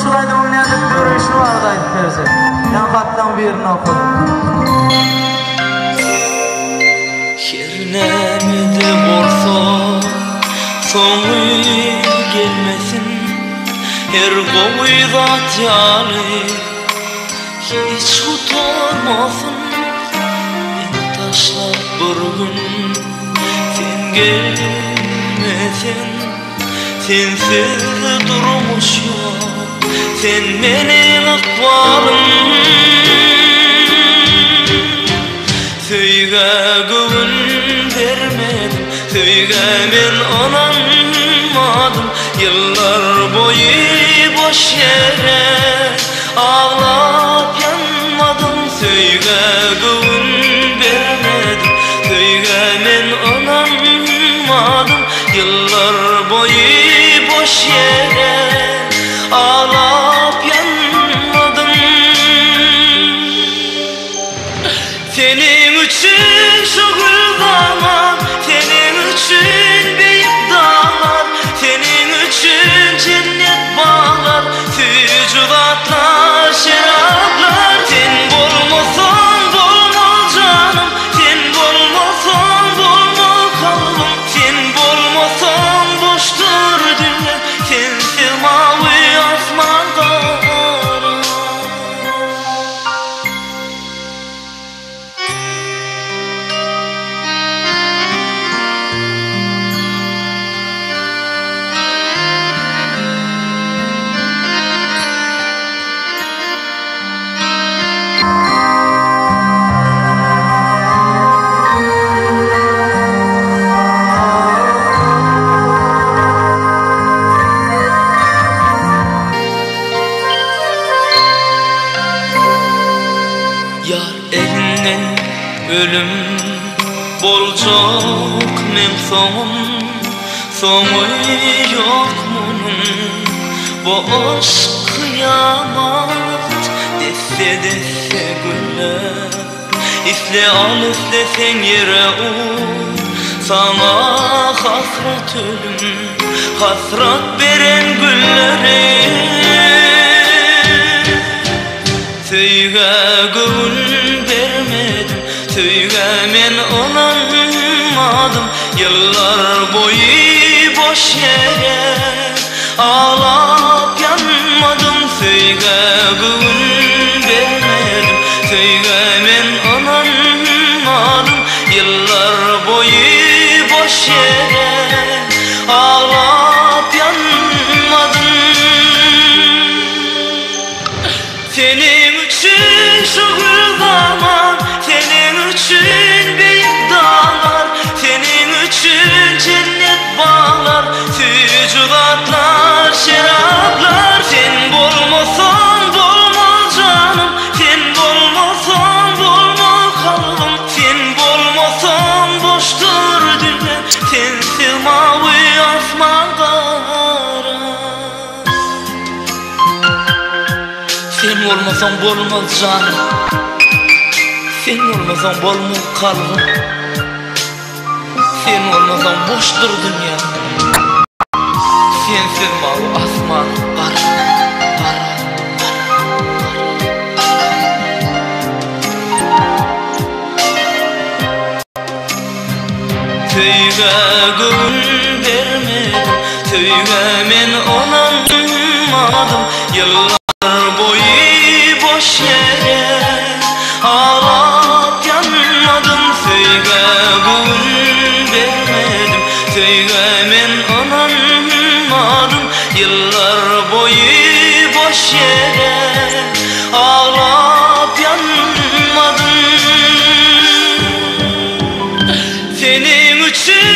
şurayda oynayacak bir işi vardı ayıp verse. Yani katlan birini okudum. Yernemede olsa sonu gelmesin. Her koydat yani hiç utanmasın. Ben taşlar bir gün sen gelmesen. Sensiz durmuş yok, sen benim akbarım. Söyge güvün vermedim, söyge men onanmadım. Yıllar boyu boş yere ağlap yanmadım. Söyge güvün vermedim, söyge men onanmadım. Yıllar boyu boş yere ağlap yanmadım. Senin için şu güldalar, senin için büyük dağlar, senin için cennet bağlar, fücudatlar, şaraplar. Sen bulmasan bulmaz canım, sen bulmasan bulmaz kalbim. Sen bulmasan boştur dünya, sensiz mavi asman kara. Yar elinden ölüm bolcak men sonum, sonu yok bunun. Bu aşk kıyamet desse desse güller. İfle al ifle sen yere uğur, sana hasret ölüm, hasret veren gülleri. Söyge gül vermedim, söyge men onanmadım. Yıllar boyu boş yere ağlap yanmadım. Söyge gül vermedim, söyge men onanmadım. Yıllar boyu boş yere ağlap yanmadım. Senin için şu güldalar, senin için büyük dağlar, senin için cennet bağlar, fücudatlar, şaraplar. Sen bulmasan bulmaz canım, sen bulmasan bulmaz kalbim. Sen bulmasan boştur dünya, sensiz mavi asman kara. Sen olmasan bolmaz canım, sen olmasan bolmaz kalbim. Sen olmasan boştur dünya, sensiz mavi asman kara. Söyge gül vermedim, söyge men onanmadım. Yıllar boyu boş yere ağlap yanmadım. Söyge gül vermedim, söyge men onanmadım. Yıllar boyu boş yere ağlap yanmadım. Senin için